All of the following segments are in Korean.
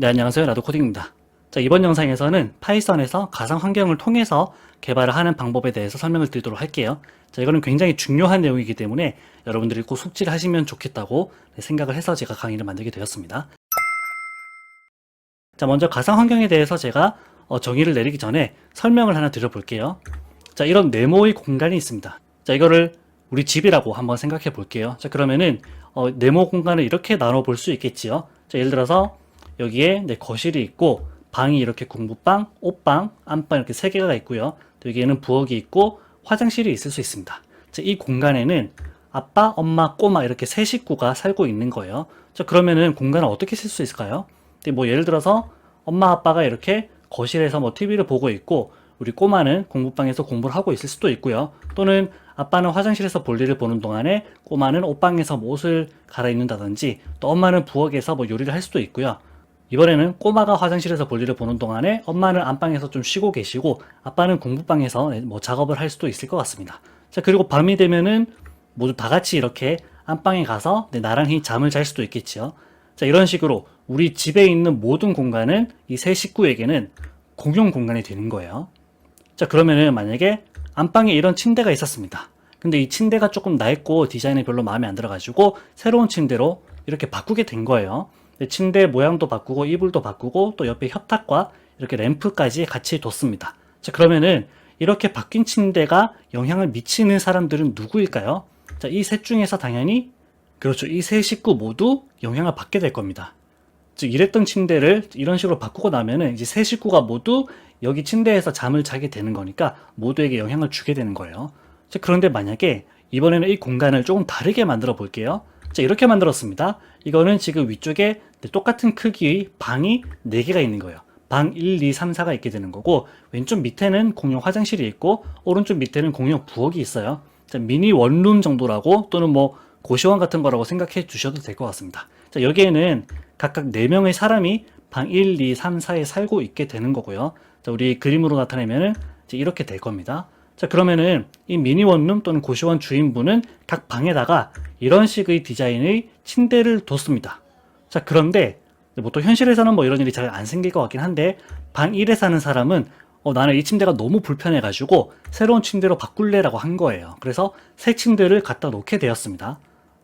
네, 안녕하세요. 라도코딩입니다. 자, 이번 영상에서는 파이썬에서 가상 환경을 통해서 개발을 하는 방법에 대해서 설명을 드리도록 할게요. 자, 이거는 굉장히 중요한 내용이기 때문에 여러분들이 꼭 숙지를 하시면 좋겠다고 생각을 해서 제가 강의를 만들게 되었습니다. 자, 먼저 가상 환경에 대해서 제가 정의를 내리기 전에 설명을 하나 드려볼게요. 자, 이런 네모의 공간이 있습니다. 자, 이거를 우리 집이라고 한번 생각해 볼게요. 자, 그러면은 네모 공간을 이렇게 나눠 볼 수 있겠지요. 자, 예를 들어서 여기에 거실이 있고 방이 이렇게 공부방, 옷방, 안방 이렇게 세 개가 있고요. 또 여기에는 부엌이 있고 화장실이 있을 수 있습니다. 자, 이 공간에는 아빠, 엄마, 꼬마 이렇게 세 식구가 살고 있는 거예요. 자, 그러면은 공간을 어떻게 쓸 수 있을까요? 뭐 예를 들어서 엄마, 아빠가 이렇게 거실에서 뭐 TV를 보고 있고 우리 꼬마는 공부방에서 공부를 하고 있을 수도 있고요. 또는 아빠는 화장실에서 볼일을 보는 동안에 꼬마는 옷방에서 뭐 옷을 갈아입는다든지 또 엄마는 부엌에서 뭐 요리를 할 수도 있고요. 이번에는 꼬마가 화장실에서 볼일을 보는 동안에 엄마는 안방에서 좀 쉬고 계시고 아빠는 공부방에서 뭐 작업을 할 수도 있을 것 같습니다. 자, 그리고 밤이 되면은 모두 다 같이 이렇게 안방에 가서 나란히 잠을 잘 수도 있겠지요. 자, 이런 식으로 우리 집에 있는 모든 공간은 이 세 식구에게는 공용 공간이 되는 거예요. 자, 그러면은 만약에 안방에 이런 침대가 있었습니다. 근데 이 침대가 조금 낡고 디자인이 별로 마음에 안 들어가지고 새로운 침대로 이렇게 바꾸게 된 거예요. 침대 모양도 바꾸고 이불도 바꾸고 또 옆에 협탁과 이렇게 램프까지 같이 뒀습니다. 자, 그러면은 이렇게 바뀐 침대가 영향을 미치는 사람들은 누구일까요? 자, 이 셋 중에서 당연히 그렇죠. 이 세 식구 모두 영향을 받게 될 겁니다. 즉 이랬던 침대를 이런 식으로 바꾸고 나면은 이제 세 식구가 모두 여기 침대에서 잠을 자게 되는 거니까 모두에게 영향을 주게 되는 거예요. 자, 그런데 만약에 이번에는 이 공간을 조금 다르게 만들어 볼게요. 자, 이렇게 만들었습니다. 이거는 지금 위쪽에 똑같은 크기의 방이 4개가 있는 거예요. 방 1, 2, 3, 4가 있게 되는 거고 왼쪽 밑에는 공용 화장실이 있고 오른쪽 밑에는 공용 부엌이 있어요. 자, 미니 원룸 정도라고 또는 뭐 고시원 같은 거라고 생각해 주셔도 될 것 같습니다. 자, 여기에는 각각 4명의 사람이 방 1, 2, 3, 4에 살고 있게 되는 거고요. 자, 우리 그림으로 나타내면은 이제 이렇게 될 겁니다. 자, 그러면은 이 미니 원룸 또는 고시원 주인분은 각 방에다가 이런 식의 디자인의 침대를 뒀습니다. 자, 그런데 또 현실에서는 뭐 이런 일이 잘 안 생길 것 같긴 한데 방 1에 사는 사람은 나는 이 침대가 너무 불편해가지고 새로운 침대로 바꿀래라고 한 거예요. 그래서 새 침대를 갖다 놓게 되었습니다.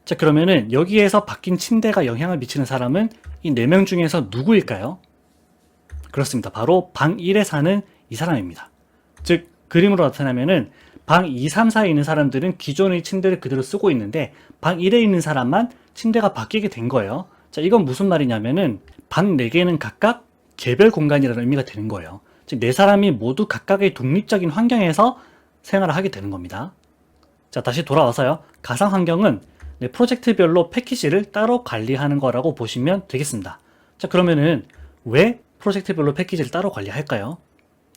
자, 그러면은 여기에서 바뀐 침대가 영향을 미치는 사람은 이 4명 중에서 누구일까요? 그렇습니다. 바로 방 1에 사는 이 사람입니다. 즉 그림으로 나타나면은 방 2, 3, 4에 있는 사람들은 기존의 침대를 그대로 쓰고 있는데 방 1에 있는 사람만 침대가 바뀌게 된 거예요. 자, 이건 무슨 말이냐면은 방 4개는 각각 개별 공간이라는 의미가 되는 거예요. 즉 4사람이 모두 각각의 독립적인 환경에서 생활을 하게 되는 겁니다. 자, 다시 돌아와서요. 가상 환경은 프로젝트별로 패키지를 따로 관리하는 거라고 보시면 되겠습니다. 자, 그러면은 왜 프로젝트별로 패키지를 따로 관리할까요?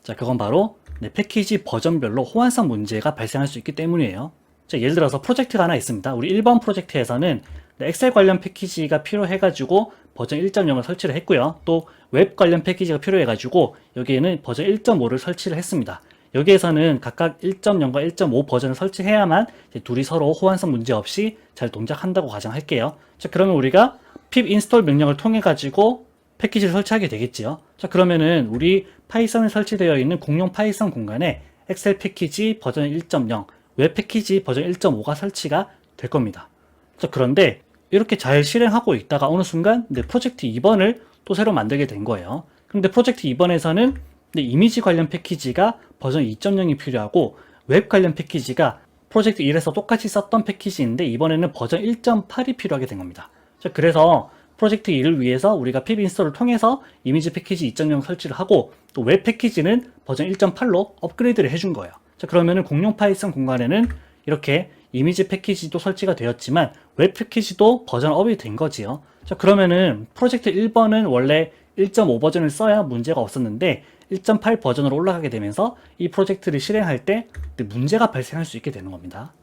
자, 그건 바로 패키지 버전별로 호환성 문제가 발생할 수 있기 때문이에요. 자, 예를 들어서 프로젝트가 하나 있습니다. 우리 1번 프로젝트에서는 엑셀 관련 패키지가 필요해가지고 버전 1.0을 설치를 했고요. 또 웹 관련 패키지가 필요해가지고 여기에는 버전 1.5를 설치를 했습니다. 여기에서는 각각 1.0과 1.5 버전을 설치해야만 둘이 서로 호환성 문제 없이 잘 동작한다고 가정할게요. 자, 그러면 우리가 pip install 명령을 통해 가지고 패키지를 설치하게 되겠지요. 자, 그러면은 우리 파이썬에 설치되어 있는 공용 파이썬 공간에 엑셀 패키지 버전 1.0, 웹 패키지 버전 1.5가 설치가 될 겁니다. 자, 그런데 이렇게 잘 실행하고 있다가 어느 순간 프로젝트 2번을 또 새로 만들게 된 거예요. 그런데 프로젝트 2번에서는 이미지 관련 패키지가 버전 2.0이 필요하고 웹 관련 패키지가 프로젝트 1에서 똑같이 썼던 패키지인데 이번에는 버전 1.8이 필요하게 된 겁니다. 자, 그래서 프로젝트 2를 위해서 우리가 pip 인스톨을 통해서 이미지 패키지 2.0 설치를 하고 또 웹 패키지는 버전 1.8로 업그레이드를 해준 거예요. 자, 그러면은 공용 파이썬 공간에는 이렇게 이미지 패키지도 설치가 되었지만 웹 패키지도 버전 업이 된 거지요. 자, 그러면은 프로젝트 1번은 원래 1.5 버전을 써야 문제가 없었는데 1.8 버전으로 올라가게 되면서 이 프로젝트를 실행할 때 문제가 발생할 수 있게 되는 겁니다.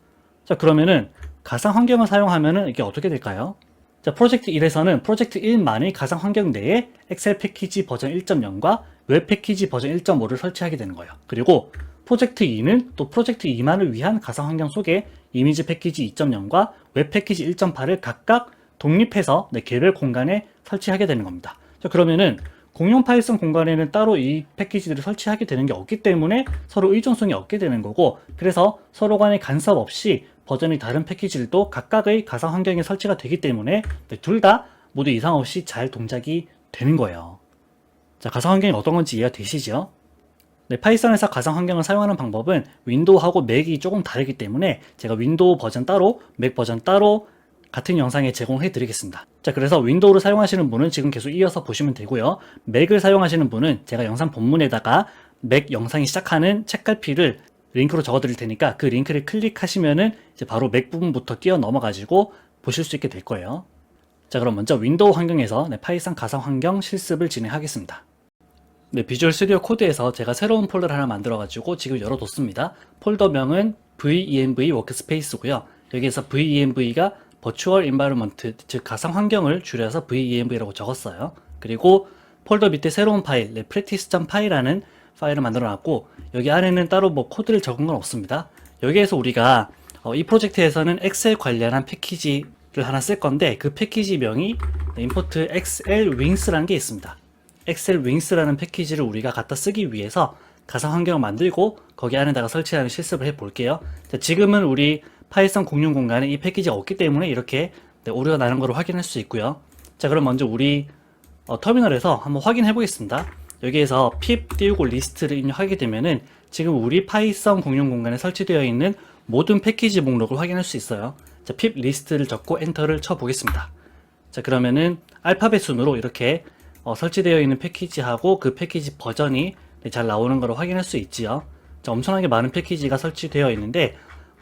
자, 그러면은 가상 환경을 사용하면은 이게 어떻게 될까요? 자, 프로젝트 1에서는 프로젝트 1만의 가상 환경 내에 엑셀 패키지 버전 1.0과 웹 패키지 버전 1.5를 설치하게 되는 거예요. 그리고 프로젝트 2는 또 프로젝트 2만을 위한 가상 환경 속에 이미지 패키지 2.0과 웹 패키지 1.8을 각각 독립해서 개별 공간에 설치하게 되는 겁니다. 자, 그러면은 공용 파일성 공간에는 따로 이 패키지들을 설치하게 되는 게 없기 때문에 서로 의존성이 없게 되는 거고, 그래서 서로 간의 간섭 없이 버전이 다른 패키지들도 각각의 가상 환경에 설치가 되기 때문에 둘 다 모두 이상 없이 잘 동작이 되는 거예요. 자, 가상 환경이 어떤 건지 이해가 되시죠? 네, 파이썬에서 가상 환경을 사용하는 방법은 윈도우하고 맥이 조금 다르기 때문에 제가 윈도우 버전 따로, 맥 버전 따로 같은 영상에 제공해 드리겠습니다. 자, 그래서 윈도우를 사용하시는 분은 지금 계속 이어서 보시면 되고요. 맥을 사용하시는 분은 제가 영상 본문에다가 맥 영상이 시작하는 책갈피를 링크로 적어 드릴 테니까 그 링크를 클릭하시면은 이제 바로 맥 부분부터 뛰어 넘어가지고 보실 수 있게 될 거예요. 자, 그럼 먼저 윈도우 환경에서 파이썬 가상 환경 실습을 진행하겠습니다. 네, 비주얼 스튜디오 코드에서 제가 새로운 폴더를 하나 만들어가지고 지금 열어뒀습니다. 폴더명은 venv 워크스페이스고요. 여기에서 venv가 버추얼 인바이러먼트, 즉 가상 환경을 줄여서 venv라고 적었어요. 그리고 폴더 밑에 새로운 파일, practice.py라는 파일을 만들어놨고, 여기 안에는 따로 뭐 코드를 적은 건 없습니다. 여기에서 우리가 이 프로젝트에서는 엑셀 관련한 패키지를 하나 쓸 건데, 그 패키지 명이 import xl wings라는 게 있습니다. 엑셀 윙스라는 패키지를 우리가 갖다 쓰기 위해서 가상 환경을 만들고 거기 안에다가 설치하는 실습을 해 볼게요. 자, 지금은 우리 파이썬 공용 공간에 이 패키지가 없기 때문에 이렇게 오류가 나는 걸 확인할 수 있고요. 자, 그럼 먼저 우리 터미널에서 한번 확인해 보겠습니다. 여기에서 pip 띄우고 리스트를 입력하게 되면은 지금 우리 파이썬 공용 공간에 설치되어 있는 모든 패키지 목록을 확인할 수 있어요. 자, pip 리스트를 적고 엔터를 쳐 보겠습니다. 자, 그러면은 알파벳 순으로 이렇게 설치되어 있는 패키지하고 그 패키지 버전이 잘 나오는 걸 확인할 수 있지요. 자, 엄청나게 많은 패키지가 설치되어 있는데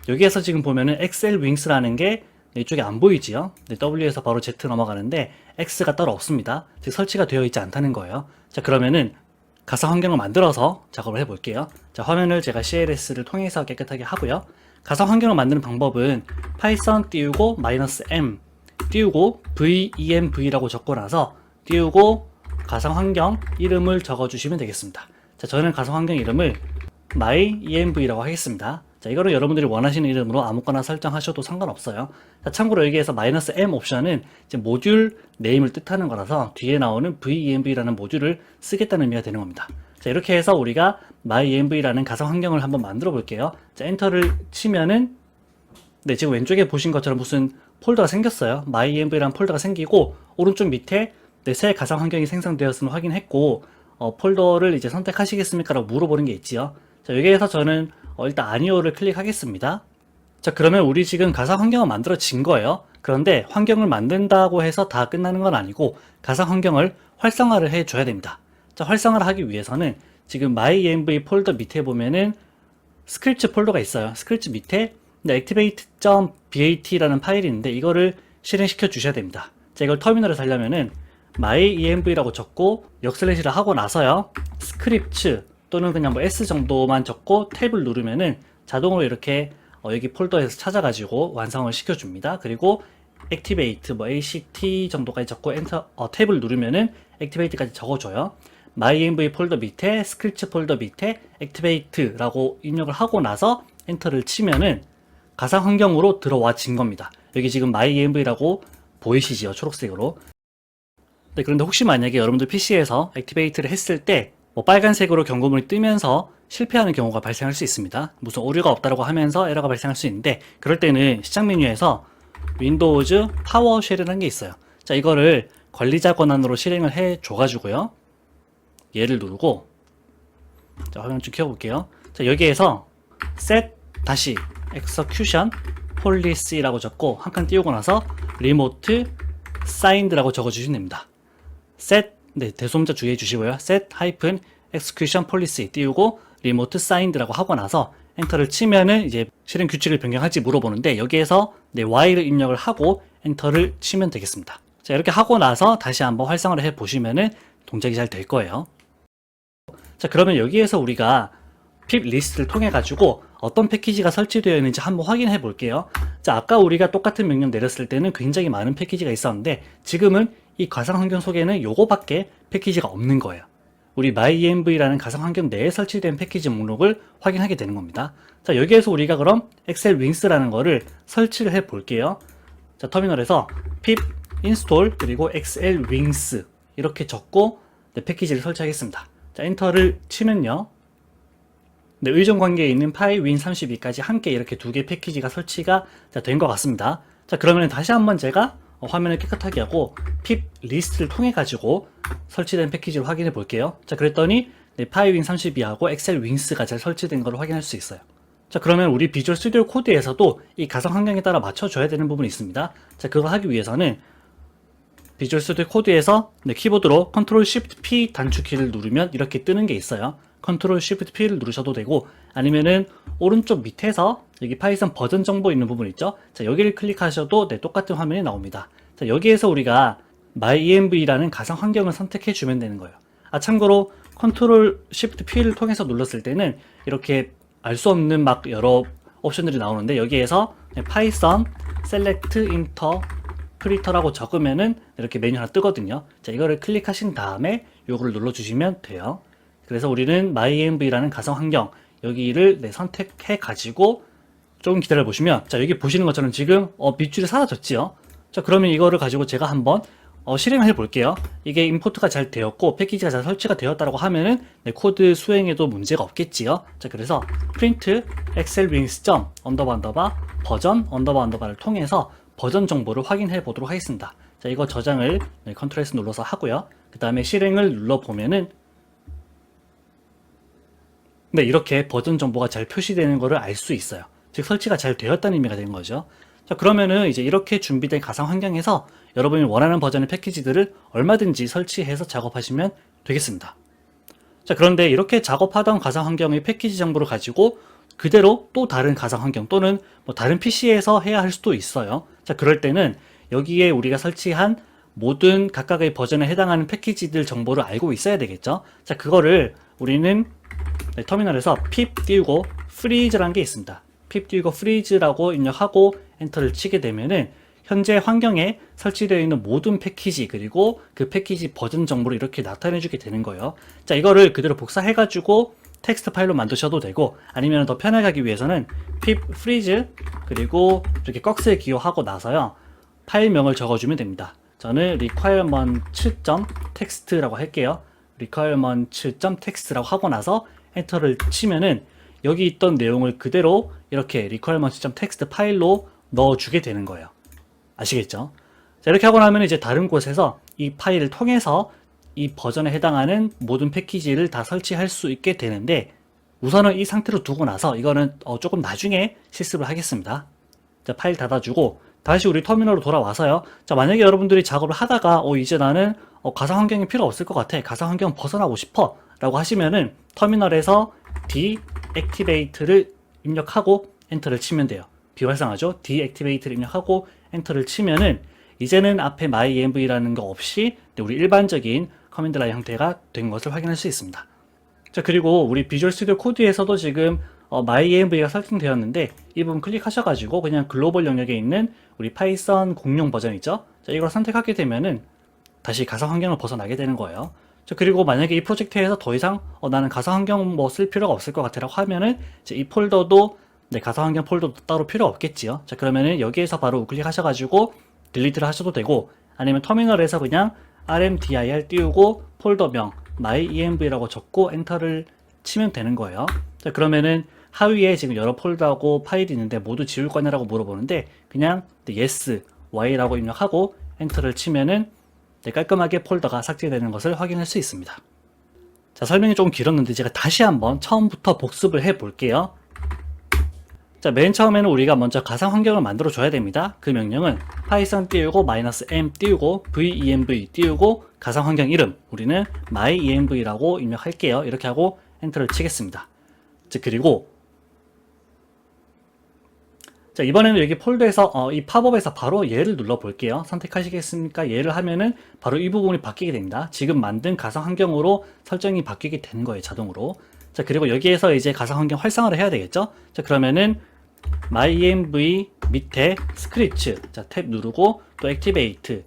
여기에서 지금 보면은 엑셀 윙스라는 게 이쪽에 안 보이지요. W에서 바로 Z 넘어가는데 X가 따로 없습니다. 즉 설치가 되어 있지 않다는 거예요. 자, 그러면은 가상 환경을 만들어서 작업을 해 볼게요. 자, 화면을 제가 CLS를 통해서 깨끗하게 하고요. 가상 환경을 만드는 방법은 파이썬 띄우고 -m 띄우고 venv라고 적고 나서 띄우고 가상 환경 이름을 적어 주시면 되겠습니다. 자, 저는 가상 환경 이름을 myenv라고 하겠습니다. 자, 이거를 여러분들이 원하시는 이름으로 아무거나 설정하셔도 상관없어요. 자, 참고로 여기에서 -m 옵션은 이제 모듈 네임을 뜻하는 거라서 뒤에 나오는 venv라는 모듈을 쓰겠다는 의미가 되는 겁니다. 자, 이렇게 해서 우리가 myenv라는 가상 환경을 한번 만들어 볼게요. 자, 엔터를 치면은 네, 지금 왼쪽에 보신 것처럼 무슨 폴더가 생겼어요. myenv라는 폴더가 생기고 오른쪽 밑에 새 가상 환경이 생성되었음을 확인했고 폴더를 이제 선택하시겠습니까? 라고 물어보는 게 있지요. 자, 여기에서 저는 일단 아니오를 클릭하겠습니다. 자, 그러면 우리 지금 가상 환경을 만들어진 거예요. 그런데 환경을 만든다고 해서 다 끝나는 건 아니고 가상 환경을 활성화를 해 줘야 됩니다. 자, 활성화를 하기 위해서는 지금 myenv 폴더 밑에 보면은 스크립트 폴더가 있어요. 스크립트 밑에 activate.bat라는 파일이 있는데 이거를 실행시켜 주셔야 됩니다. 자, 이걸 터미널에 살려면은 myenv라고 적고 역슬래시를 하고 나서요. 스크립트 또는 그냥 뭐 S 정도만 적고 탭을 누르면은 자동으로 이렇게 여기 폴더에서 찾아가지고 완성을 시켜줍니다. 그리고 activate 뭐 act 정도까지 적고 엔터 탭을 누르면은 activate까지 적어줘요. myenv 폴더 밑에 스크립트 폴더 밑에 activate라고 입력을 하고 나서 엔터를 치면은 가상 환경으로 들어와진 겁니다. 여기 지금 myenv라고 보이시지요? 초록색으로. 네, 그런데 혹시 만약에 여러분들 PC에서 액티베이트를 했을 때 뭐 빨간색으로 경고문이 뜨면서 실패하는 경우가 발생할 수 있습니다. 무슨 오류가 없다라고 하면서 에러가 발생할 수 있는데 그럴 때는 시작 메뉴에서 윈도우즈 파워쉘이라는 게 있어요. 자, 이거를 관리자 권한으로 실행을 해 줘가지고요. 얘를 누르고 자, 화면 좀 켜볼게요. 자, 여기에서 set 다시 execution policy라고 적고 한 칸 띄우고 나서 remote signed라고 적어주시면 됩니다. set 네, 대소문자 주의해 주시고요. set-execution policy 띄우고 remote signed라고 하고 나서 엔터를 치면은 이제 실행 규칙을 변경할지 물어보는데 여기에서 네, y를 입력을 하고 엔터를 치면 되겠습니다. 자, 이렇게 하고 나서 다시 한번 활성화를 해 보시면은 동작이 잘 될 거예요. 자, 그러면 여기에서 우리가 pip 리스트를 통해 가지고 어떤 패키지가 설치되어 있는지 한번 확인해 볼게요. 자, 아까 우리가 똑같은 명령 내렸을 때는 굉장히 많은 패키지가 있었는데 지금은 이 가상 환경 속에는 요거밖에 패키지가 없는 거예요. 우리 myenv라는 가상 환경 내에 설치된 패키지 목록을 확인하게 되는 겁니다. 자, 여기에서 우리가 그럼 엑셀 윙스라는 거를 설치를 해 볼게요. 자, 터미널에서 pip install 그리고 엑셀 윙스 이렇게 적고 네, 패키지를 설치하겠습니다. 자, 엔터를 치면요. 네, 의존 관계에 있는 파이 win32까지 함께 이렇게 두 개 패키지가 설치가 된 것 같습니다. 자, 그러면 다시 한번 제가 화면을 깨끗하게 하고 pip 리스트를 통해 가지고 설치된 패키지를 확인해 볼게요. 자, 그랬더니 네, 파이 win32하고 엑셀 윙스가 잘 설치된 걸 확인할 수 있어요. 자, 그러면 우리 비주얼 스튜디오 코드에서도 이 가상 환경에 따라 맞춰줘야 되는 부분이 있습니다. 자, 그걸 하기 위해서는 비주얼 스튜디오 코드에서 네, 키보드로 Ctrl Shift P 단축키를 누르면 이렇게 뜨는 게 있어요. Ctrl Shift P를 누르셔도 되고, 아니면은 오른쪽 밑에서 여기 파이썬 버전 정보 있는 부분 있죠? 자, 여기를 클릭하셔도 네, 똑같은 화면이 나옵니다. 자, 여기에서 우리가 myenv라는 가상 환경을 선택해 주면 되는 거예요. 아, 참고로 Ctrl Shift P를 통해서 눌렀을 때는 이렇게 알 수 없는 막 여러 옵션들이 나오는데, 여기에서 파이썬 select interpreter라고 적으면은 이렇게 메뉴 하나 뜨거든요. 자, 이거를 클릭하신 다음에 요거를 눌러주시면 돼요. 그래서 우리는 myenv라는 가상 환경 여기를 선택해 가지고 조금 기다려 보시면, 자, 여기 보시는 것처럼 지금 밑줄이 사라졌지요. 자, 그러면 이거를 가지고 제가 한번 실행을 해 볼게요. 이게 임포트가 잘 되었고 패키지가 잘 설치가 되었다고 하면은 코드 수행에도 문제가 없겠지요. 자, 그래서 print excelwings 버전 를 통해서 버전 정보를 확인해 보도록 하겠습니다. 자, 이거 저장을 컨트롤 S 눌러서 하고요. 그 다음에 실행을 눌러 보면은 네, 이렇게 버전 정보가 잘 표시되는 것을 알 수 있어요. 즉 설치가 잘 되었다는 의미가 되는 거죠. 자, 그러면은 이제 이렇게 준비된 가상 환경에서 여러분이 원하는 버전의 패키지들을 얼마든지 설치해서 작업하시면 되겠습니다. 자, 그런데 이렇게 작업하던 가상 환경의 패키지 정보를 가지고 그대로 또 다른 가상 환경 또는 뭐 다른 PC에서 해야 할 수도 있어요. 자, 그럴 때는 여기에 우리가 설치한 모든 각각의 버전에 해당하는 패키지들 정보를 알고 있어야 되겠죠. 자, 그거를 우리는 터미널에서 pip 띄우고 freeze라는 게 있습니다. pip 띄우고 freeze라고 입력하고 엔터를 치게 되면은 현재 환경에 설치되어 있는 모든 패키지 그리고 그 패키지 버전 정보를 이렇게 나타내 주게 되는 거예요. 자, 이거를 그대로 복사해 가지고 텍스트 파일로 만드셔도 되고, 아니면 더 편하게 하기 위해서는 pip freeze 그리고 이렇게 꺽쇠 기호하고 나서요 파일명을 적어주면 됩니다. 저는 requirements.txt라고 할게요. requirements.txt라고 하고 나서 엔터를 치면은 여기 있던 내용을 그대로 이렇게 requirements.txt 파일로 넣어주게 되는 거예요. 아시겠죠? 자, 이렇게 하고 나면 이제 다른 곳에서 이 파일을 통해서 이 버전에 해당하는 모든 패키지를 다 설치할 수 있게 되는데, 우선은 이 상태로 두고 나서 이거는 조금 나중에 실습을 하겠습니다. 자, 파일 닫아주고 다시 우리 터미널로 돌아와서요. 자, 만약에 여러분들이 작업을 하다가 이제 나는 가상 환경이 필요 없을 것 같아, 가상 환경 벗어나고 싶어 라고 하시면은 터미널에서 deactivate를 입력하고 엔터를 치면 돼요. 비활성화죠. deactivate를 입력하고 엔터를 치면은 이제는 앞에 myenv라는 거 없이 우리 일반적인 커맨드 라인 형태가 된 것을 확인할 수 있습니다. 자, 그리고 우리 비주얼 스튜디오 코드에서도 지금 myenv가 설정되었는데 이 부분 클릭하셔가지고 그냥 글로벌 영역에 있는 우리 파이썬 공용 버전 있죠? 자, 이걸 선택하게 되면은 다시 가상 환경을 벗어나게 되는 거예요. 자, 그리고 만약에 이 프로젝트에서 더 이상 나는 가상 환경 뭐 쓸 필요가 없을 것 같아라고 하면은 이제 이 폴더도 가상 환경 폴더도 따로 필요 없겠지요. 자, 그러면은 여기에서 바로 우클릭 하셔가지고 딜리트를 하셔도 되고, 아니면 터미널에서 그냥 rmdir 띄우고 폴더명 myenv라고 적고 엔터를 치면 되는 거예요. 자, 그러면은 하위에 지금 여러 폴더하고 파일이 있는데 모두 지울 거냐라고 물어보는데 그냥 yes, y라고 입력하고 엔터를 치면은 깔끔하게 폴더가 삭제되는 것을 확인할 수 있습니다. 자, 설명이 조금 길었는데 제가 다시 한번 처음부터 복습을 해 볼게요. 자, 맨 처음에는 우리가 먼저 가상 환경을 만들어 줘야 됩니다. 그 명령은 python 띄우고 -m 띄우고 venv 띄우고 가상 환경 이름 우리는 myenv라고 입력할게요. 이렇게 하고 엔터를 치겠습니다. 자, 그리고 자, 이번에는 여기 폴더에서 이 팝업에서 바로 얘를 눌러 볼게요. 선택하시겠습니까? 얘를 하면은 바로 이 부분이 바뀌게 됩니다. 지금 만든 가상 환경으로 설정이 바뀌게 되는 거예요, 자동으로. 자, 그리고 여기에서 이제 가상 환경 활성화를 해야 되겠죠? 자, 그러면은 myenv 밑에 스크립트 자, 탭 누르고 또 activate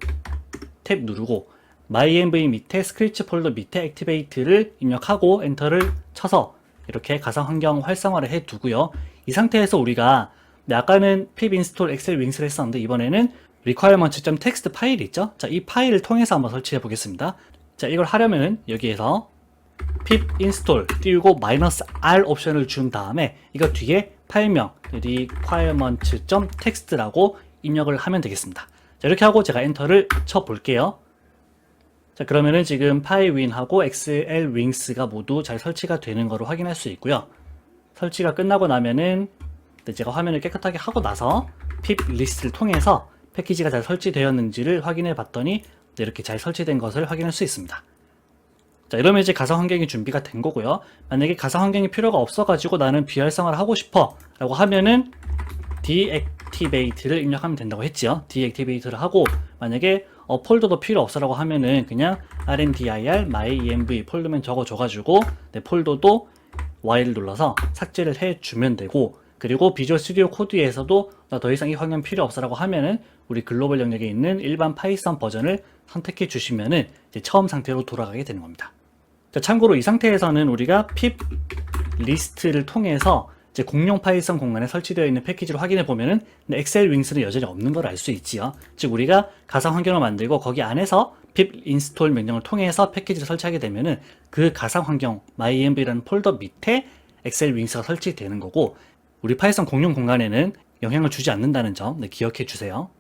탭 누르고 myenv 밑에 스크립트 폴더 밑에 activate를 입력하고 엔터를 쳐서 이렇게 가상 환경 활성화를 해 두고요. 이 상태에서 우리가 아까는 pip install excelwings를 했었는데 이번에는 requirements.txt 파일이 있죠? 자, 이 파일을 통해서 한번 설치해 보겠습니다. 자, 이걸 하려면은 여기에서 pip install 띄우고 -r 옵션을 준 다음에 이거 뒤에 파일명 requirements.txt라고 입력을 하면 되겠습니다. 자, 이렇게 하고 제가 엔터를 쳐 볼게요. 자, 그러면은 지금 파이윈하고 엑셀윙스가 모두 잘 설치가 되는 거를 확인할 수 있고요. 설치가 끝나고 나면은 제가 화면을 깨끗하게 하고 나서 pip 리스트를 통해서 패키지가 잘 설치되었는지를 확인해 봤더니 이렇게 잘 설치된 것을 확인할 수 있습니다. 자, 이러면 이제 가상 환경이 준비가 된 거고요. 만약에 가상 환경이 필요가 없어가지고 나는 비활성화를 하고 싶어 라고 하면은 deactivate를 입력하면 된다고 했죠. deactivate를 하고 만약에 폴더도 필요 없어라고 하면은 그냥 rmdir myenv 폴더만 적어줘가지고 내 폴더도 Y를 눌러서 삭제를 해주면 되고, 그리고 비주얼 스튜디오 코드에서도 나 더 이상 이 환경 필요 없어라고 하면은 우리 글로벌 영역에 있는 일반 파이썬 버전을 선택해 주시면은 이제 처음 상태로 돌아가게 되는 겁니다. 자, 참고로 이 상태에서는 우리가 pip 리스트를 통해서 이제 공용 파이썬 공간에 설치되어 있는 패키지를 확인해 보면은 엑셀윙스는 여전히 없는 걸 알 수 있지요. 즉 우리가 가상 환경을 만들고 거기 안에서 pip install 명령을 통해서 패키지를 설치하게 되면은 그 가상 환경 myenv라는 폴더 밑에 엑셀윙스가 설치되는 거고, 우리 파이썬 공용 공간에는 영향을 주지 않는다는 점 기억해 주세요.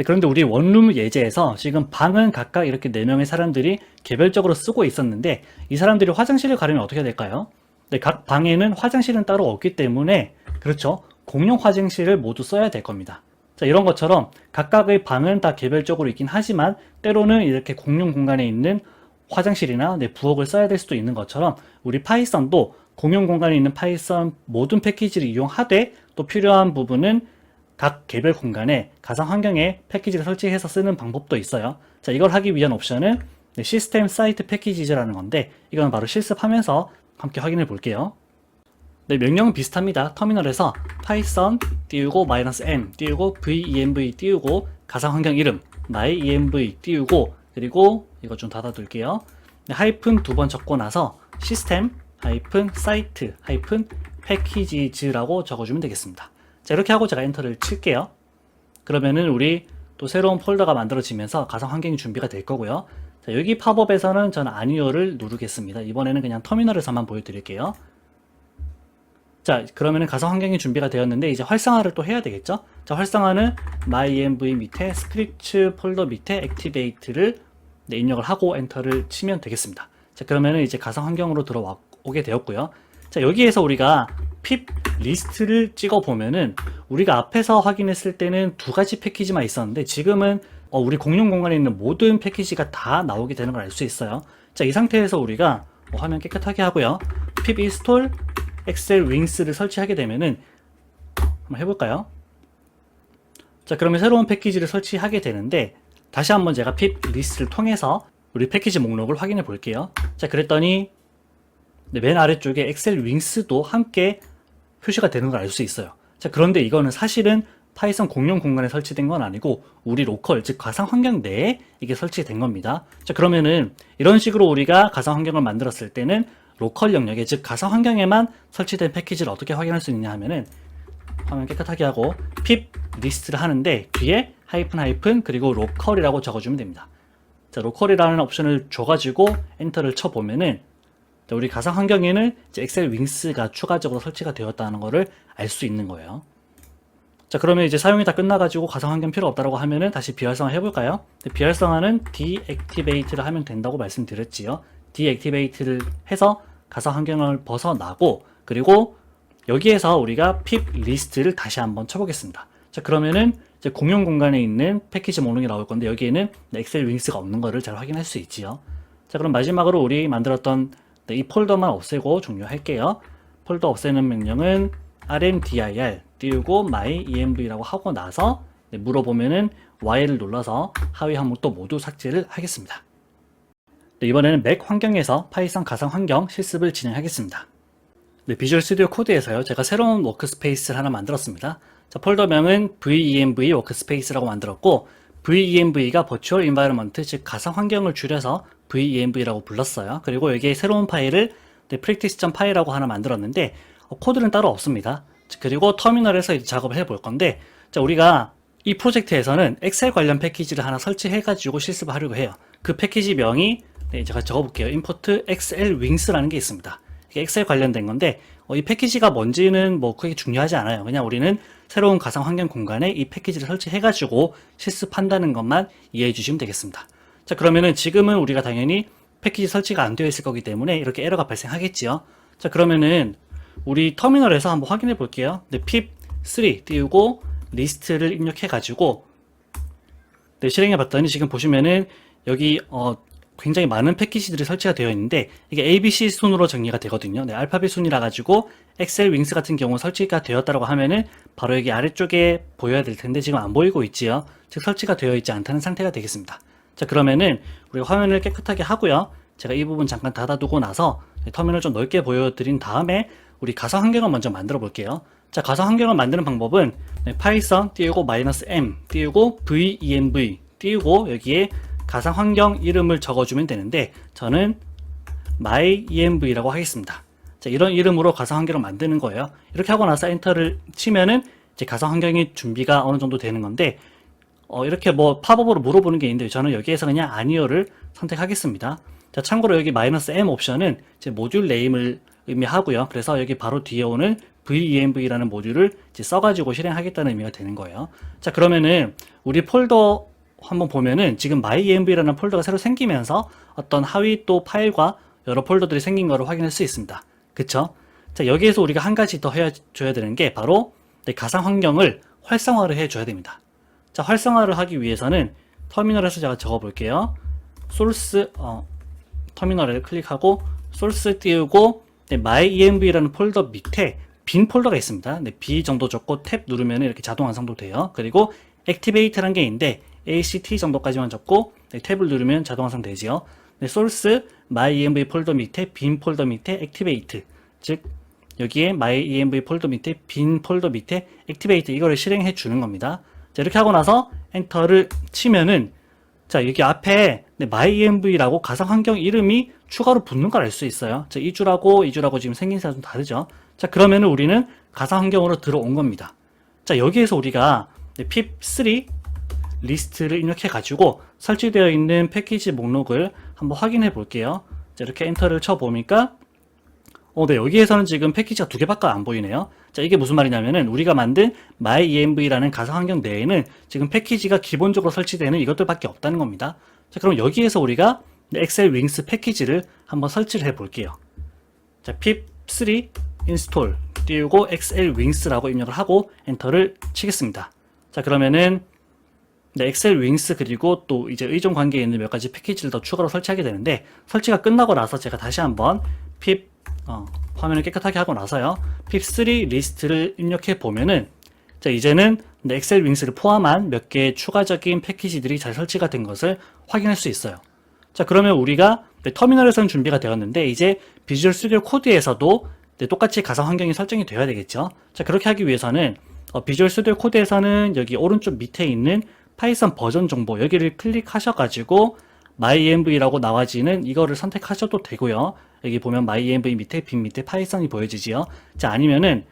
그런데 우리 원룸 예제에서 지금 방은 각각 이렇게 4명의 사람들이 개별적으로 쓰고 있었는데 이 사람들이 화장실을 가려면 어떻게 해야 될까요? 각 방에는 화장실은 따로 없기 때문에, 그렇죠, 공용 화장실을 모두 써야 될 겁니다. 자, 이런 것처럼 각각의 방은 다 개별적으로 있긴 하지만 때로는 이렇게 공용 공간에 있는 화장실이나 부엌을 써야 될 수도 있는 것처럼 우리 파이썬도 공용 공간에 있는 파이썬 모든 패키지를 이용하되 또 필요한 부분은 각 개별 공간에 가상 환경에 패키지를 설치해서 쓰는 방법도 있어요. 자, 이걸 하기 위한 옵션은 시스템 사이트 패키지라는 건데 이건 바로 실습하면서 함께 확인해 볼게요. 네, 명령은 비슷합니다. 터미널에서 python 띄우고 -n 띄우고 venv 띄우고 가상 환경 이름 myenv 띄우고, 그리고 이거 좀 닫아둘게요. 네, 하이픈 2번 적고 나서 시스템 사이트 패키지즈라고 적어주면 되겠습니다. 자, 이렇게 하고 제가 엔터를 칠게요. 그러면은 우리 또 새로운 폴더가 만들어지면서 가상 환경이 준비가 될 거고요. 자, 여기 팝업에서는 저는 아니오를 누르겠습니다. 이번에는 그냥 터미널에서만 보여드릴게요. 자, 그러면은 가상 환경이 준비가 되었는데 이제 활성화를 또 해야 되겠죠? 자, 활성화는 myenv 밑에 스크립트 폴더 밑에 activate를 입력을 하고 엔터를 치면 되겠습니다. 자, 그러면은 이제 가상 환경으로 들어오게 되었고요. 자, 여기에서 우리가 pip 리스트를 찍어 보면은 우리가 앞에서 확인했을 때는 2가지 패키지만 있었는데 지금은 우리 공용 공간에 있는 모든 패키지가 다 나오게 되는 걸 알 수 있어요. 자, 이 상태에서 우리가 화면 깨끗하게 하고요. pip install 엑셀윙스를 설치하게 되면은 한번 해볼까요? 자, 그러면 새로운 패키지를 설치하게 되는데 다시 한번 제가 pip 리스트를 통해서 우리 패키지 목록을 확인해 볼게요. 자, 그랬더니 맨 아래쪽에 엑셀윙스도 함께 표시가 되는 걸 알 수 있어요. 자, 그런데 이거는 사실은 파이썬 공용 공간에 설치된 건 아니고 우리 로컬, 즉 가상 환경 내에 이게 설치된 겁니다. 자, 그러면은 이런 식으로 우리가 가상 환경을 만들었을 때는 로컬 영역에, 즉 가상 환경에만 설치된 패키지를 어떻게 확인할 수 있냐 하면은 화면 깨끗하게 하고 pip 리스트를 하는데 뒤에 하이픈 그리고 로컬이라고 적어주면 됩니다. 자, 로컬이라는 옵션을 줘가지고 엔터를 쳐보면은 우리 가상 환경에는 이제 엑셀윙스가 추가적으로 설치가 되었다는 것을 알 수 있는 거예요. 자, 그러면 이제 사용이 다 끝나가지고 가상 환경 필요 없다라고 하면은 다시 비활성화 해볼까요? 비활성화는 deactivate를 하면 된다고 말씀드렸지요. deactivate를 해서 가상 환경을 벗어나고, 그리고 여기에서 우리가 pip 리스트를 다시 한번 쳐보겠습니다. 자, 그러면은 이제 공용 공간에 있는 패키지 목록이 나올 건데 여기에는 엑셀윙스가 없는 거를 잘 확인할 수 있지요. 자, 그럼 마지막으로 우리 만들었던 이 폴더만 없애고 종료할게요. 폴더 없애는 명령은 rmdir 띄우고 myenv라고 하고 나서 물어보면은 Y를 눌러서 하위 항목도 모두 삭제를 하겠습니다. 이번에는 맥 환경에서 파이썬 가상 환경 실습을 진행하겠습니다. 비주얼 스튜디오 코드에서요, 제가 새로운 워크스페이스를 하나 만들었습니다. 자, 폴더명은 venv 워크스페이스라고 만들었고, venv가 버추얼 인바이러먼트, 즉 가상 환경을 줄여서 venv라고 불렀어요. 그리고 여기에 새로운 파일을 practice.py라고 하나 만들었는데 코드는 따로 없습니다. 그리고 터미널에서 이제 작업을 해볼 건데, 자, 우리가 이 프로젝트에서는 엑셀 관련 패키지를 하나 설치해 가지고 실습을 하려고 해요. 그 패키지 명이 네, 제가 적어볼게요. import xl wings라는 게 있습니다. 이게 엑셀 관련된 건데 이 패키지가 뭔지는 뭐 크게 중요하지 않아요. 그냥 우리는 새로운 가상 환경 공간에 이 패키지를 설치해가지고 실습한다는 것만 이해해 주시면 되겠습니다. 자, 그러면은 지금은 우리가 당연히 패키지 설치가 안 되어 있을 거기 때문에 이렇게 에러가 발생하겠지요. 자, 그러면은 우리 터미널에서 한번 확인해 볼게요. 네, pip3 띄우고 리스트를 입력해 가지고 네, 실행해 봤더니 지금 보시면은 여기 굉장히 많은 패키지들이 설치가 되어 있는데 이게 ABC 순으로 정리가 되거든요. 네, 알파벳 순이라 가지고 엑셀 윙스 같은 경우 설치가 되었다고 하면은 바로 여기 아래쪽에 보여야 될 텐데 지금 안 보이고 있지요. 즉 설치가 되어 있지 않다는 상태가 되겠습니다. 자, 그러면은 우리가 화면을 깨끗하게 하고요. 제가 이 부분 잠깐 닫아두고 나서 터미널 좀 넓게 보여드린 다음에 우리 가상 환경을 먼저 만들어 볼게요. 자, 가상 환경을 만드는 방법은 파이썬 띄우고 -m 띄우고 venv 띄우고 여기에 가상 환경 이름을 적어주면 되는데 저는 myenv라고 하겠습니다. 자, 이런 이름으로 가상 환경을 만드는 거예요. 이렇게 하고 나서 엔터를 치면은 이제 가상 환경이 준비가 어느 정도 되는 건데 이렇게 뭐 팝업으로 물어보는 게 있는데 저는 여기에서 그냥 아니오를 선택하겠습니다. 자, 참고로 여기 -m 옵션은 제 모듈 네임을 의미하고요. 그래서 여기 바로 뒤에 오는 venv라는 모듈을 이제 써가지고 실행하겠다는 의미가 되는 거예요. 자, 그러면은 우리 폴더 한번 보면은 지금 myenv라는 폴더가 새로 생기면서 어떤 하위 또 파일과 여러 폴더들이 생긴 것을 확인할 수 있습니다. 그쵸? 자, 여기에서 우리가 한 가지 더 해줘야 되는 게 바로 가상 환경을 활성화를 해줘야 됩니다. 자, 활성화를 하기 위해서는 터미널에서 제가 적어볼게요. source, 터미널을 클릭하고 source 띄우고 myenv라는 폴더 밑에 빈 폴더가 있습니다. B 정도 적고 탭 누르면 이렇게 자동 완성도 돼요. 그리고 activate라는 게 있는데 act 정도까지만 적고 탭을 누르면 자동 완성 되지요. source myenv 폴더 밑에 빈 폴더 밑에 activate, 즉 여기에 myenv 폴더 밑에 빈 폴더 밑에 activate 이거를 실행해 주는 겁니다. 자, 이렇게 하고 나서 엔터를 치면은 자, 여기 앞에 myenv라고 가상 환경 이름이 추가로 붙는 걸 알 수 있어요. 자, 이 줄하고 지금 생긴새가 좀 다르죠. 자, 그러면은 우리는 가상 환경으로 들어온 겁니다. 자, 여기에서 우리가 pip3 리스트를 입력해 가지고 설치되어 있는 패키지 목록을 한번 확인해 볼게요. 자, 이렇게 엔터를 쳐 보니까 네, 여기에서는 지금 패키지가 두 개밖에 안 보이네요. 자, 이게 무슨 말이냐면은 우리가 만든 myenv라는 가상 환경 내에는 지금 패키지가 기본적으로 설치되는 이것들밖에 없다는 겁니다. 자, 그럼 여기에서 우리가 엑셀 윙스 패키지를 한번 설치를 해 볼게요. 자, pip3 install 띄우고 엑셀 윙스라고 입력을 하고 엔터를 치겠습니다. 자, 그러면은 엑셀 윙스 그리고 또 이제 의존 관계에 있는 몇 가지 패키지를 더 추가로 설치하게 되는데 설치가 끝나고 나서 제가 다시 한번 pip 화면을 깨끗하게 하고 나서요. pip3 리스트를 입력해 보면은 자, 이제는 엑셀 윙스를 포함한 몇 개의 추가적인 패키지들이 잘 설치가 된 것을 확인할 수 있어요. 자, 그러면 우리가 터미널에서는 준비가 되었는데 이제 비주얼 스튜디오 코드에서도 똑같이 가상 환경이 설정이 되어야 되겠죠. 자, 그렇게 하기 위해서는 비주얼 스튜디오 코드에서는 여기 오른쪽 밑에 있는 파이썬 버전 정보 여기를 클릭하셔가지고 myenv라고 나와지는 이거를 선택하셔도 되고요. 여기 보면 myenv 밑에 빈 밑에 파이썬이 보여지지요. 자, 아니면은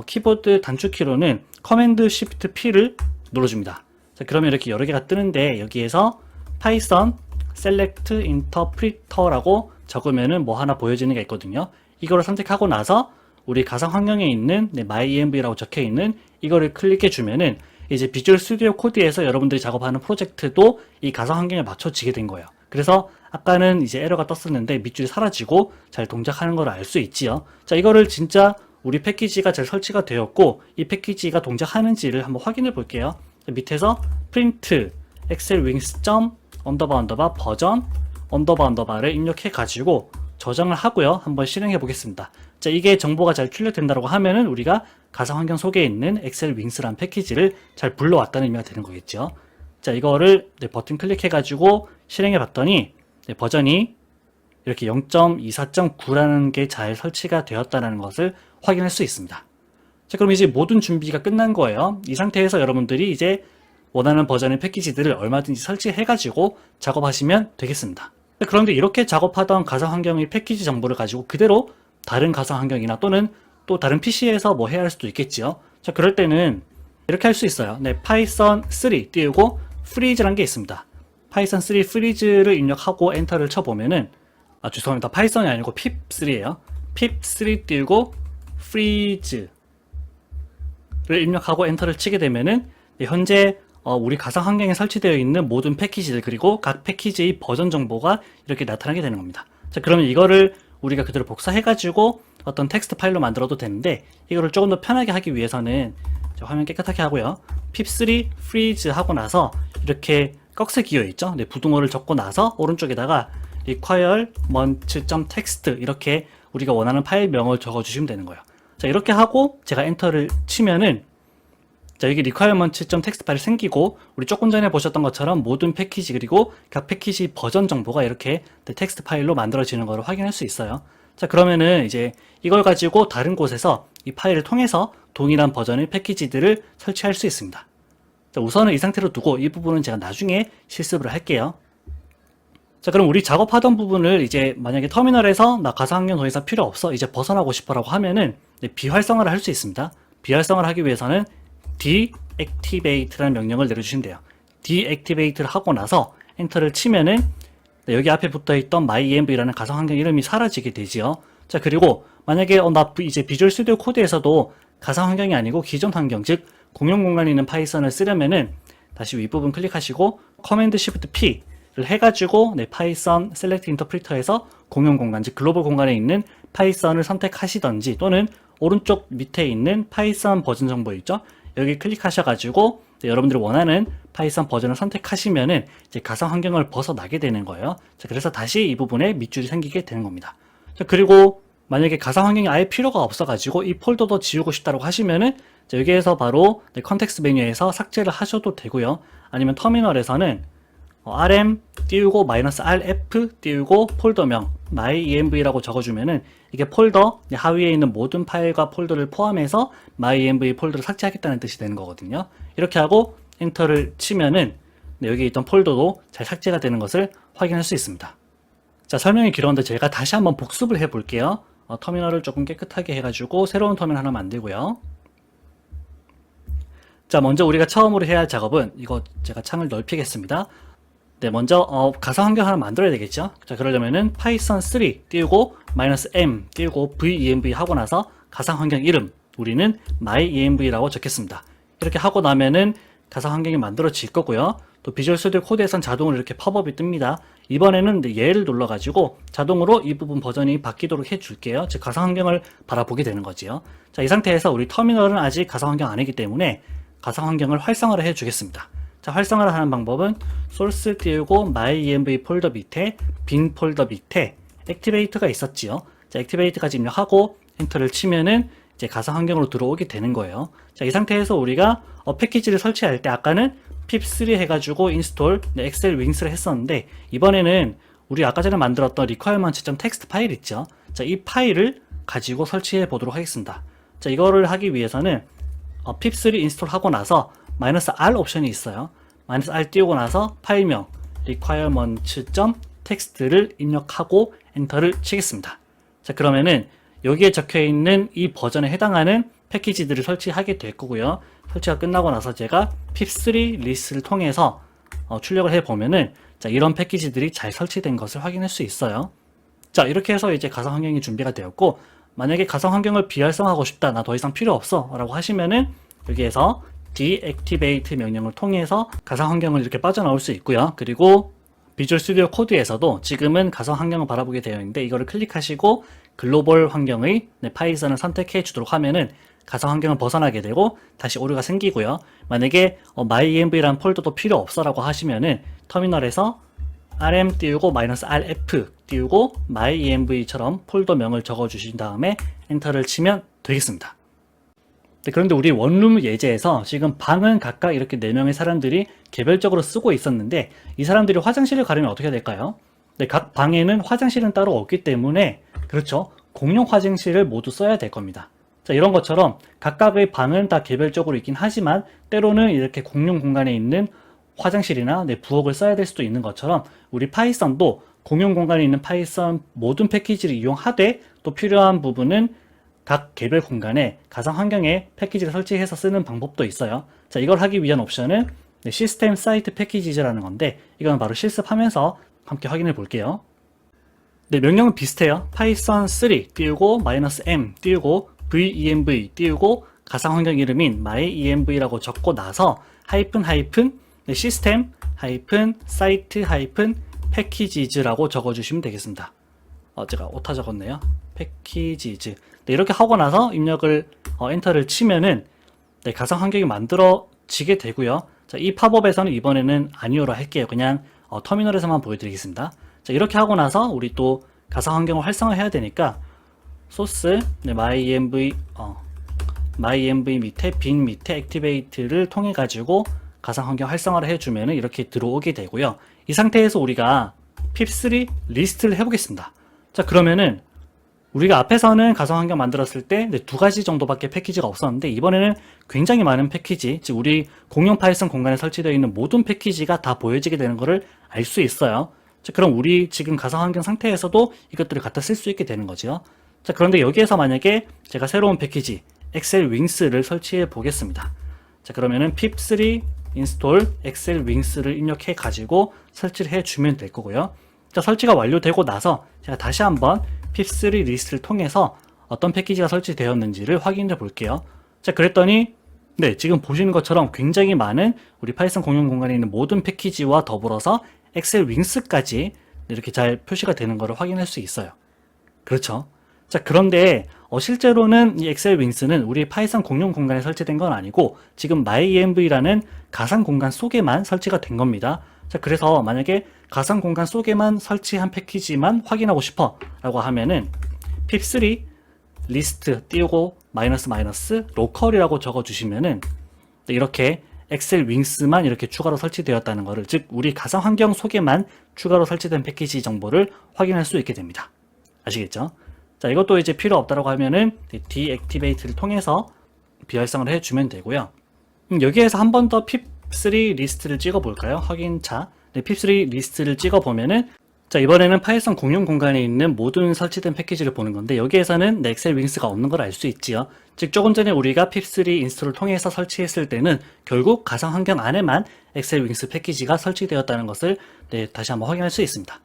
키보드 단축키로는 커맨드 쉬프트 P를 눌러줍니다. 자, 그러면 이렇게 여러 개가 뜨는데 여기에서 파이썬 select interpreter라고 적으면은 뭐 하나 보여지는 게 있거든요. 이거를 선택하고 나서 우리 가상 환경에 있는 myenv라고 적혀 있는 이거를 클릭해 주면은 이제 비주얼 스튜디오 코드에서 여러분들이 작업하는 프로젝트도 이 가상 환경에 맞춰지게 된 거예요. 그래서 아까는 이제 에러가 떴었는데 밑줄이 사라지고 잘 동작하는 걸 알 수 있지요. 자, 이거를 진짜 우리 패키지가 잘 설치가 되었고 이 패키지가 동작하는지를 한번 확인해 볼게요. 자, 밑에서 print excel wings 버전 를 입력해 가지고 저장을 하고요. 한번 실행해 보겠습니다. 자, 이게 정보가 잘 출력된다고 하면은 우리가 가상 환경 속에 있는 엑셀 윙스라는 패키지를 잘 불러왔다는 의미가 되는 거겠죠. 자, 이거를 버튼 클릭해 가지고 실행해 봤더니 버전이 이렇게 0.24.9라는 게 잘 설치가 되었다는 것을 확인할 수 있습니다. 자, 그럼 이제 모든 준비가 끝난 거예요. 이 상태에서 여러분들이 이제 원하는 버전의 패키지들을 얼마든지 설치해 가지고 작업하시면 되겠습니다. 그런데 이렇게 작업하던 가상 환경의 패키지 정보를 가지고 그대로 다른 가상 환경이나 또는 또 다른 PC에서 뭐 해야 할 수도 있겠지요. 자, 그럴 때는 이렇게 할 수 있어요. 파이썬 3 띄우고 freeze라는 게 있습니다. 파이썬 3 freeze를 입력하고 엔터를 쳐보면은, 죄송합니다. 파이썬이 아니고 pip3예요. pip3 띄우고 freeze를 입력하고 엔터를 치게 되면은 현재 우리 가상 환경에 설치되어 있는 모든 패키지들 그리고 각 패키지의 버전 정보가 이렇게 나타나게 되는 겁니다. 자, 그러면 이거를 우리가 그대로 복사해가지고 어떤 텍스트 파일로 만들어도 되는데, 이거를 조금 더 편하게 하기 위해서는 화면 깨끗하게 하고요. pip3 freeze 하고 나서 이렇게 꺽쇠 기어 있죠? 네, 부등호를 적고 나서 오른쪽에다가 requirement.txt 이렇게 우리가 원하는 파일명을 적어주시면 되는 거예요. 자, 이렇게 하고 제가 엔터를 치면은, 자, 여기 requirement.txt 파일이 생기고, 우리 조금 전에 보셨던 것처럼 모든 패키지 그리고 각 패키지 버전 정보가 이렇게 텍스트 파일로 만들어지는 것을 확인할 수 있어요. 자, 그러면은 이제 이걸 가지고 다른 곳에서 이 파일을 통해서 동일한 버전의 패키지들을 설치할 수 있습니다. 자, 우선은 이 상태로 두고 이 부분은 제가 나중에 실습을 할게요. 자, 그럼 우리 작업하던 부분을 이제 만약에 터미널에서 나 가상 환경 더 이상 필요 없어, 이제 벗어나고 싶어 라고 하면은 비활성화를 할 수 있습니다. 비활성화를 하기 위해서는 deactivate라는 명령을 내려주시면 돼요. deactivate를 하고 나서 엔터를 치면은 여기 앞에 붙어있던 myenv라는 가상 환경 이름이 사라지게 되지요. 자, 그리고 만약에 나 이제 비주얼 스튜디오 코드에서도 가상 환경이 아니고 기존 환경, 즉 공용 공간에 있는 파이썬을 쓰려면은 다시 윗부분 클릭하시고 커맨드 시프트 P를 해가지고 파이썬 셀렉트 인터프리터에서 공용 공간, 즉 글로벌 공간에 있는 파이썬을 선택하시던지, 또는 오른쪽 밑에 있는 파이썬 버전 정보 있죠? 여기 클릭하셔가지고 여러분들이 원하는 파이썬 버전을 선택하시면은 이제 가상 환경을 벗어나게 되는 거예요. 자, 그래서 다시 이 부분에 밑줄이 생기게 되는 겁니다. 자, 그리고 만약에 가상 환경이 아예 필요가 없어가지고 이 폴더도 지우고 싶다고 하시면은 여기에서 바로 컨텍스트 메뉴에서 삭제를 하셔도 되고요. 아니면 터미널에서는 rm 띄우고 -rf 띄우고 폴더명 myenv라고 적어주면은 이게 폴더 하위에 있는 모든 파일과 폴더를 포함해서 myenv 폴더를 삭제하겠다는 뜻이 되는 거거든요. 이렇게 하고 엔터를 치면은 여기 있던 폴더도 잘 삭제가 되는 것을 확인할 수 있습니다. 자, 설명이 길었는데 제가 다시 한번 복습을 해 볼게요. 터미널을 조금 깨끗하게 해가지고 새로운 터미널 하나 만들고요. 자, 먼저 우리가 처음으로 해야 할 작업은, 이거 제가 창을 넓히겠습니다. 네, 먼저 가상 환경 하나 만들어야 되겠죠. 자, 그러려면은 파이썬 3 띄우고 -m 띄우고 venv 하고 나서 가상 환경 이름 우리는 myenv라고 적겠습니다. 이렇게 하고 나면은 가상 환경이 만들어질 거고요. 또 비주얼 스튜디오 코드에선 자동으로 이렇게 팝업이 뜹니다. 이번에는 얘를 눌러가지고 자동으로 이 부분 버전이 바뀌도록 해줄게요. 즉 가상 환경을 바라보게 되는 거지요. 자, 이 상태에서 우리 터미널은 아직 가상 환경 아니기 때문에 가상 환경을 활성화를 해주겠습니다. 자, 활성화를 하는 방법은 source 띄우고 myenv 폴더 밑에 빈 폴더 밑에 activate가 있었지요. 자, activate까지 입력하고 엔터를 치면은 이제 가상 환경으로 들어오게 되는 거예요. 자, 이 상태에서 우리가 패키지를 설치할 때 아까는 pip3 해가지고 install 엑셀 윙스를 했었는데, 이번에는 우리 아까 전에 만들었던 requirement.txt 파일 있죠. 자, 이 파일을 가지고 설치해 보도록 하겠습니다. 자, 이거를 하기 위해서는 pip3 인스톨 하고 나서 -r 옵션이 있어요. -r 띄우고 나서 파일명 requirement.txt를 입력하고 엔터를 치겠습니다. 자, 그러면은 여기에 적혀 있는 이 버전에 해당하는 패키지들을 설치하게 될 거고요. 설치가 끝나고 나서 제가 pip3 리스트를 통해서 출력을 해 보면은 자, 이런 패키지들이 잘 설치된 것을 확인할 수 있어요. 자, 이렇게 해서 이제 가상 환경이 준비가 되었고, 만약에 가상 환경을 비활성화하고 싶다, 나 더 이상 필요 없어 라고 하시면은 여기에서 deactivate 명령을 통해서 가상 환경을 이렇게 빠져나올 수 있고요. 그리고 비주얼 스튜디오 코드에서도 지금은 가상 환경을 바라보게 되어 있는데, 이거를 클릭하시고 글로벌 환경의 파이썬을 선택해 주도록 하면은 가상 환경을 벗어나게 되고 다시 오류가 생기고요. 만약에 myenv라는 폴더도 필요 없어 라고 하시면은 터미널에서 rm 띄우고 -rf 띄우고 myenv처럼 폴더명을 적어 주신 다음에 엔터를 치면 되겠습니다. 네, 그런데 우리 원룸 예제에서 지금 방은 각각 이렇게 4명의 사람들이 개별적으로 쓰고 있었는데, 이 사람들이 화장실을 가려면 어떻게 해야 될까요? 네, 각 방에는 화장실은 따로 없기 때문에, 그렇죠, 공용 화장실을 모두 써야 될 겁니다. 자, 이런 것처럼 각각의 방은 다 개별적으로 있긴 하지만 때로는 이렇게 공용 공간에 있는 화장실이나 부엌을 써야 될 수도 있는 것처럼, 우리 파이썬도 공용 공간에 있는 파이썬 모든 패키지를 이용하되 또 필요한 부분은 각 개별 공간에 가상 환경에 패키지를 설치해서 쓰는 방법도 있어요. 자, 이걸 하기 위한 옵션은 네, 시스템 사이트 패키지라는 건데 이건 바로 실습하면서 함께 확인해 볼게요. 네, 명령은 비슷해요. 파이썬 3 띄우고 -m 띄우고 venv 띄우고 가상 환경 이름인 myenv라고 적고 나서 하이픈 네, 시스템 사이트 패키지즈라고 적어주시면 되겠습니다. 제가 오타 적었네요. 패키지즈. 네, 이렇게 하고 나서 입력을 엔터를 치면은 네, 가상 환경이 만들어지게 되고요. 자, 이 팝업에서는 이번에는 아니오로 할게요. 그냥 터미널에서만 보여드리겠습니다. 자, 이렇게 하고 나서 우리 또 가상 환경을 활성화해야 되니까 소스 네, myenv 밑에 bin 밑에 activate를 통해 가지고 가상 환경 활성화를 해주면은 이렇게 들어오게 되고요. 이 상태에서 우리가 pip3 리스트를 해보겠습니다. 자, 그러면은 우리가 앞에서는 가상 환경 만들었을 때 두 가지 정도밖에 패키지가 없었는데 이번에는 굉장히 많은 패키지, 즉 우리 공용 파이썬 공간에 설치되어 있는 모든 패키지가 다 보여지게 되는 것을 알 수 있어요. 자, 그럼 우리 지금 가상 환경 상태에서도 이것들을 갖다 쓸 수 있게 되는 거죠. 자, 그런데 여기에서 만약에 제가 새로운 패키지 엑셀 윙스를 설치해 보겠습니다. 자, 그러면은 pip3 install 엑셀 윙스를 입력해 가지고 설치를 해 주면 될 거고요. 자, 설치가 완료되고 나서 제가 다시 한번 pip3 리스트를 통해서 어떤 패키지가 설치되었는지를 확인해 볼게요. 자, 그랬더니 네, 지금 보시는 것처럼 굉장히 많은 우리 파이썬 공용 공간에 있는 모든 패키지와 더불어서 엑셀 윙스까지 이렇게 잘 표시가 되는 것을 확인할 수 있어요. 그렇죠? 자, 그런데 실제로는 이 엑셀 윙스는 우리 파이썬 공용 공간에 설치된 건 아니고 지금 myenv라는 가상 공간 속에만 설치가 된 겁니다. 자, 그래서 만약에 가상 공간 속에만 설치한 패키지만 확인하고 싶어 라고 하면은 pip3 리스트 띄우고 로컬이라고 적어주시면은 이렇게 엑셀 윙스만 이렇게 추가로 설치되었다는 것을, 즉 우리 가상 환경 속에만 추가로 설치된 패키지 정보를 확인할 수 있게 됩니다. 아시겠죠? 자, 이것도 이제 필요 없다라고 하면은 deactivate를 통해서 비활성을 해주면 되고요. 여기에서 한 번 더 pip3 리스트를 찍어 볼까요? 확인차. 네, pip3 리스트를 찍어 보면은 자, 이번에는 파이썬 공용 공간에 있는 모든 설치된 패키지를 보는 건데 여기에서는 엑셀 윙스가 없는 걸 알 수 있지요. 즉 조금 전에 우리가 pip3 인스톨을 통해서 설치했을 때는 결국 가상 환경 안에만 엑셀 윙스 패키지가 설치되었다는 것을 네, 다시 한번 확인할 수 있습니다.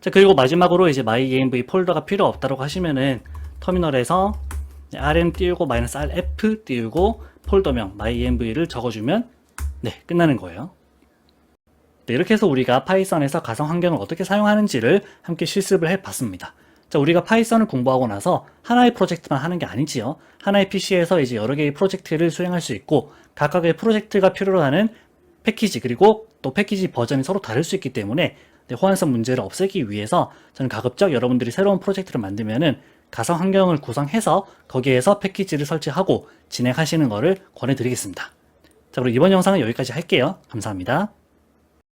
자, 그리고 마지막으로 이제 myenv 폴더가 필요 없다고 하시면은 터미널에서 rm 띄우고 -rf 띄우고 폴더명 myenv를 적어주면 네, 끝나는 거예요. 네, 이렇게 해서 우리가 파이썬에서 가상 환경을 어떻게 사용하는지를 함께 실습을 해봤습니다. 자, 우리가 파이썬을 공부하고 나서 하나의 프로젝트만 하는 게 아니지요. 하나의 PC에서 이제 여러 개의 프로젝트를 수행할 수 있고 각각의 프로젝트가 필요로 하는 패키지 그리고 또 패키지 버전이 서로 다를 수 있기 때문에 네, 호환성 문제를 없애기 위해서 저는 가급적 여러분들이 새로운 프로젝트를 만들면은 가상 환경을 구성해서 거기에서 패키지를 설치하고 진행하시는 것을 권해드리겠습니다. 자, 그럼 이번 영상은 여기까지 할게요. 감사합니다.